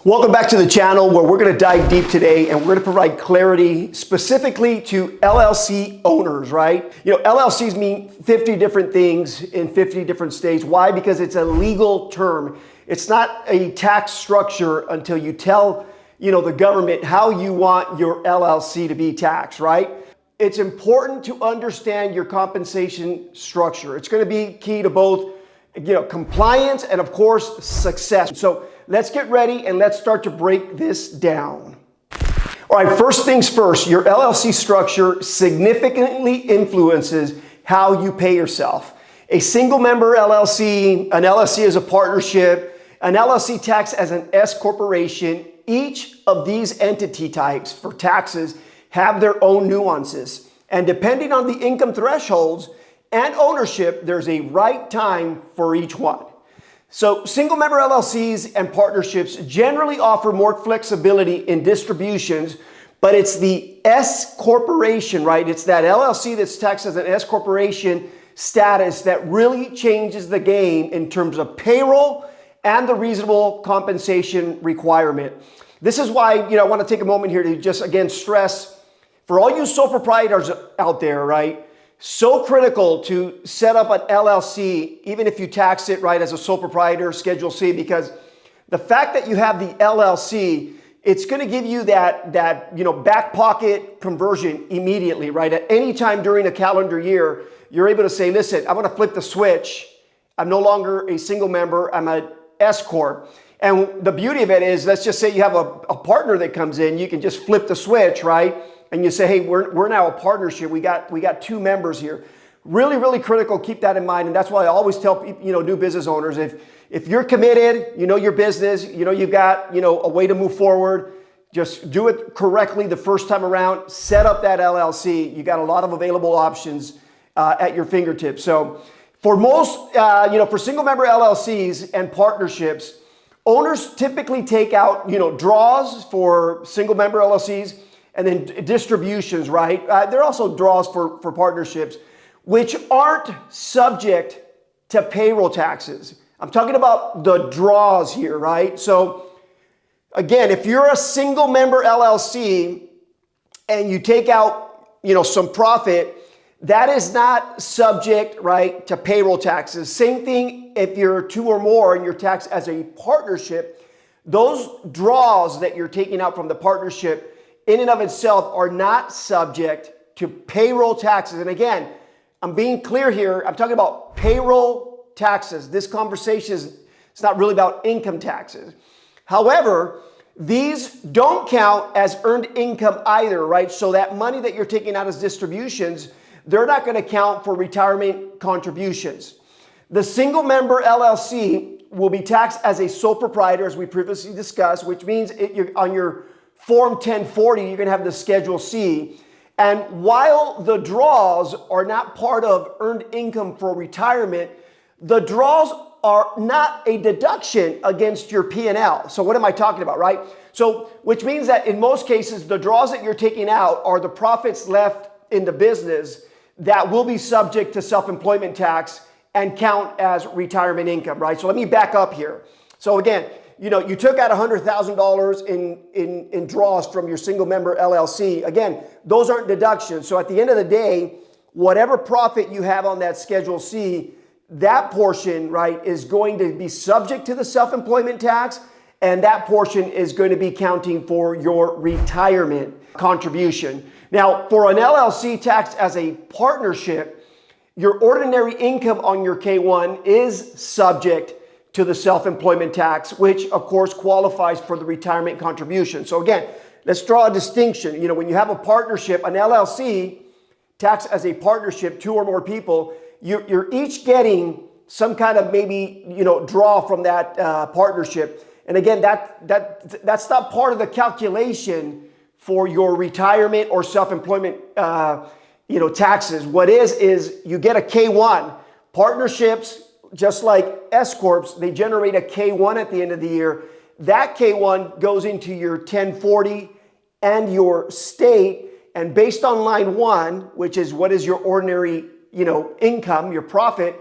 Welcome back to the channel where we're going to dive deep today and we're going to provide clarity specifically to LLC owners, right? LLCs mean 50 different things in 50 different states. Why? Because it's a legal term. It's not a tax structure until you tell, the government how you want your LLC to be taxed, right? It's important to understand your compensation structure. It's going to be key to both, compliance and of course, success. So let's get ready and let's start to break this down. All right, first things first, your LLC structure significantly influences how you pay yourself. A single member LLC, an LLC as a partnership, an LLC taxed as an S corporation, each of these entity types for taxes have their own nuances. And depending on the income thresholds and ownership, there's a right time for each one. So single member LLCs and partnerships generally offer more flexibility in distributions, but it's the S corporation, right? It's that LLC that's taxed as an S corporation status that really changes the game in terms of payroll and the reasonable compensation requirement. This is why, I want to take a moment here to just again stress for all you sole proprietors out there, right? So critical to set up an LLC, even if you tax it right as a sole proprietor, Schedule C, because the fact that you have the LLC, it's going to give you that back pocket conversion immediately, right? At any time during a calendar year, you're able to say, listen, I'm going to flip the switch. I'm no longer a single member. I'm an S Corp. And the beauty of it is, let's just say you have a partner that comes in, you can just flip the switch, right? And you say, hey, we're now a partnership. We got two members here. Really, really critical. Keep that in mind. And that's why I always tell people, new business owners, if you're committed, your business, you've got, a way to move forward, just do it correctly the first time around. Set up that LLC. You got a lot of available options at your fingertips. So for most, for single member LLCs and partnerships, owners typically take out, draws for single member LLCs, and then distributions, right? There are also draws for partnerships, which aren't subject to payroll taxes. I'm talking about the draws here, right? So again, if you're a single member LLC and you take out, some profit, that is not subject, right, to payroll taxes. Same thing if you're two or more and you're taxed as a partnership. Those draws that you're taking out from the partnership in and of itself are not subject to payroll taxes. And again, I'm being clear here. I'm talking about payroll taxes. This conversation it's not really about income taxes. However, these don't count as earned income either, right? So that money that you're taking out as distributions, they're not going to count for retirement contributions. The single member LLC will be taxed as a sole proprietor, as we previously discussed, which means you're on your Form 1040, you're going to have the Schedule C. And while the draws are not part of earned income for retirement, the draws are not a deduction against your P&L. So what am I talking about, right? So which means that in most cases, the draws that you're taking out are the profits left in the business that will be subject to self-employment tax and count as retirement income, right? So let me back up here. So again, you took out $100,000 in draws from your single member LLC. Again, those aren't deductions. So at the end of the day, whatever profit you have on that Schedule C, that portion, right, is going to be subject to the self-employment tax, and that portion is going to be counting for your retirement contribution. Now, for an LLC taxed as a partnership, your ordinary income on your K-1 is subject to the self-employment tax, which of course qualifies for the retirement contribution. So again, let's draw a distinction. When you have a partnership, an LLC taxed as a partnership, two or more people, you're each getting some kind of maybe, draw from that partnership. And again, that's not part of the calculation for your retirement or self-employment, taxes. What is you get a K-1. Partnerships, just like S Corps, they generate a K-1 at the end of the year. That K-1 goes into your 1040 and your state. And based on line 1, which is what is your ordinary, income, your profit,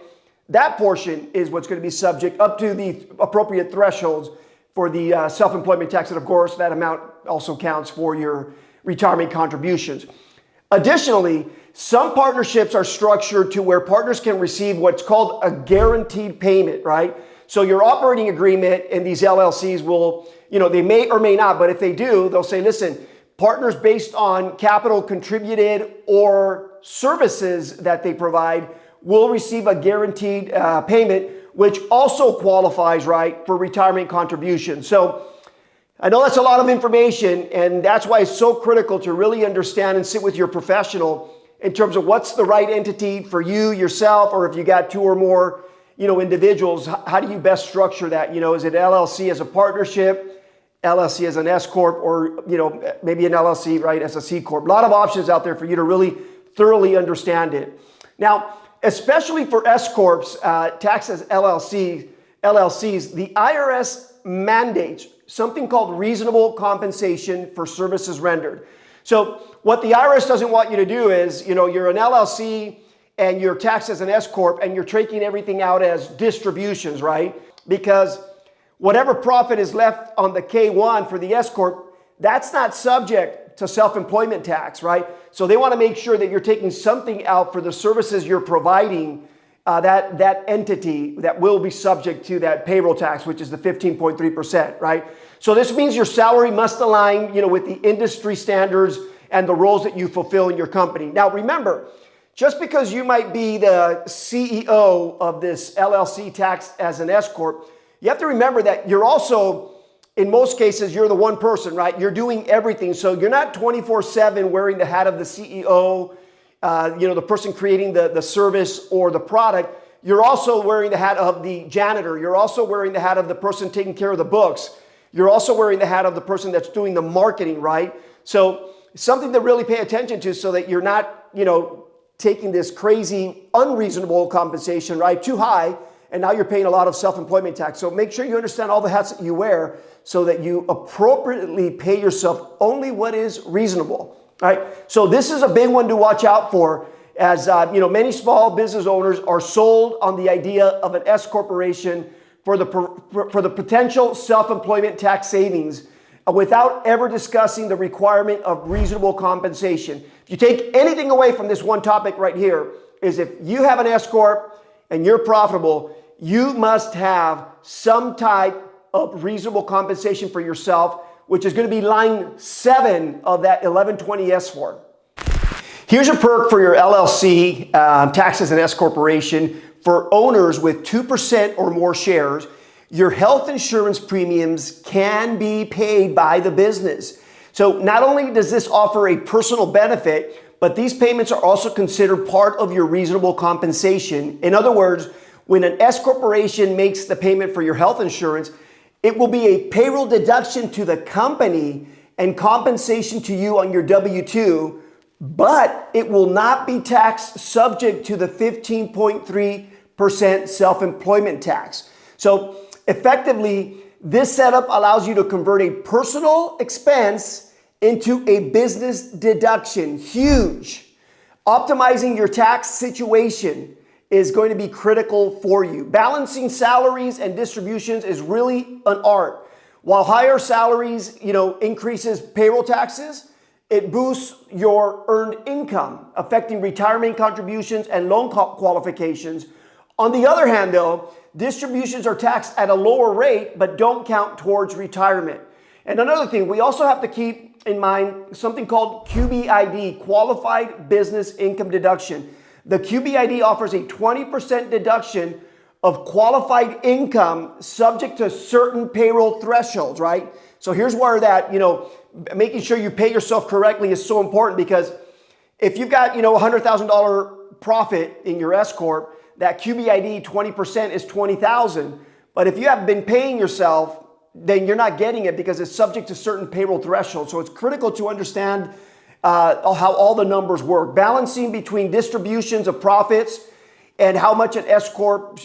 that portion is what's going to be subject up to the appropriate thresholds for the self-employment tax, and of course that amount also counts for your retirement contributions. Additionally, some partnerships are structured to where partners can receive what's called a guaranteed payment, right? So your operating agreement in these LLCs will, they may or may not, but if they do, they'll say, listen, partners based on capital contributed or services that they provide will receive a guaranteed payment, which also qualifies, right, for retirement contributions. So I know that's a lot of information, and that's why it's so critical to really understand and sit with your professional in terms of what's the right entity for you, yourself, or if you got two or more, individuals, how do you best structure that? Is it LLC as a partnership, LLC as an S-Corp, or, maybe an LLC, right, as a C-Corp? A lot of options out there for you to really thoroughly understand it. Now, especially for S-Corps, taxed as LLCs, the IRS mandates something called reasonable compensation for services rendered. So what the IRS doesn't want you to do is, you're an LLC and you're taxed as an S-Corp and you're taking everything out as distributions, right? Because whatever profit is left on the K-1 for the S-Corp, that's not subject to self-employment tax, right? So they want to make sure that you're taking something out for the services you're providing that entity that will be subject to that payroll tax, which is the 15.3%, right? So this means your salary must align, with the industry standards and the roles that you fulfill in your company. Now, remember, just because you might be the CEO of this LLC taxed as an S-Corp, you have to remember that you're also, in most cases, you're the one person, right? You're doing everything. So you're not 24/7 wearing the hat of the CEO, the person creating the service or the product. You're also wearing the hat of the janitor. You're also wearing the hat of the person taking care of the books. You're also wearing the hat of the person that's doing the marketing, right? So something to really pay attention to so that you're not, taking this crazy, unreasonable compensation, right? Too high. And now you're paying a lot of self-employment tax. So make sure you understand all the hats that you wear so that you appropriately pay yourself only what is reasonable. All right. So this is a big one to watch out for, as many small business owners are sold on the idea of an S corporation for the potential self-employment tax savings without ever discussing the requirement of reasonable compensation. If you take anything away from this one topic right here, is if you have an S corp and you're profitable, you must have some type of reasonable compensation for yourself, which is going to be line 7 of that 1120S form. Here's a perk for your LLC, taxed as an S corporation. For owners with 2% or more shares, your health insurance premiums can be paid by the business. So not only does this offer a personal benefit, but these payments are also considered part of your reasonable compensation. In other words, when an S corporation makes the payment for your health insurance, it will be a payroll deduction to the company and compensation to you on your W-2, but it will not be taxed subject to the 15.3% self-employment tax. So effectively, this setup allows you to convert a personal expense into a business deduction. Huge. Optimizing your tax situation is going to be critical for you. Balancing salaries and distributions is really an art. While higher salaries, increases payroll taxes, it boosts your earned income, affecting retirement contributions and loan qualifications. On the other hand, though, distributions are taxed at a lower rate, but don't count towards retirement. And another thing, we also have to keep in mind something called QBID, Qualified Business Income Deduction. The QBID offers a 20% deduction of qualified income subject to certain payroll thresholds, right? So here's where that, making sure you pay yourself correctly is so important, because if you've got, $100,000 profit in your S Corp, that QBID 20% is $20,000. But if you haven't been paying yourself, then you're not getting it because it's subject to certain payroll thresholds. So it's critical to understand how all the numbers work. Balancing between distributions of profits and how much an S Corp,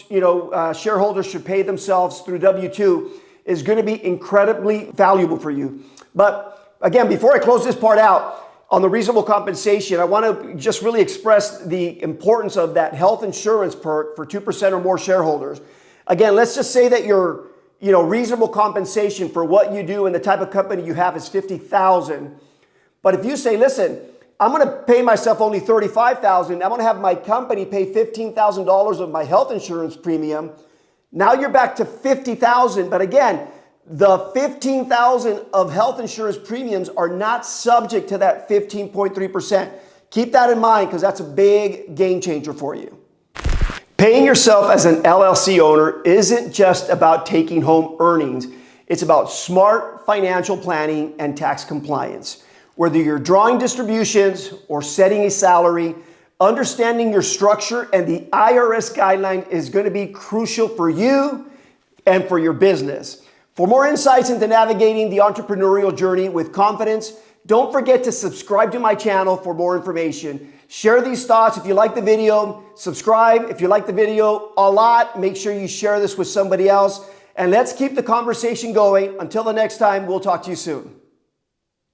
shareholders should pay themselves through W-2 is going to be incredibly valuable for you. But again, before I close this part out on the reasonable compensation, I want to just really express the importance of that health insurance perk for 2% or more shareholders. Again, let's just say that your reasonable compensation for what you do and the type of company you have is $50,000. But if you say, listen, I'm going to pay myself only $35,000, I'm going to have my company pay $15,000 of my health insurance premium. Now you're back to $50,000. But again, the $15,000 of health insurance premiums are not subject to that 15.3%. Keep that in mind because that's a big game changer for you. Paying yourself as an LLC owner isn't just about taking home earnings. It's about smart financial planning and tax compliance. Whether you're drawing distributions or setting a salary, understanding your structure and the IRS guideline is going to be crucial for you and for your business. For more insights into navigating the entrepreneurial journey with confidence, don't forget to subscribe to my channel for more information. Share these thoughts if you like the video. Subscribe if you like the video a lot. Make sure you share this with somebody else. And let's keep the conversation going. Until the next time, we'll talk to you soon.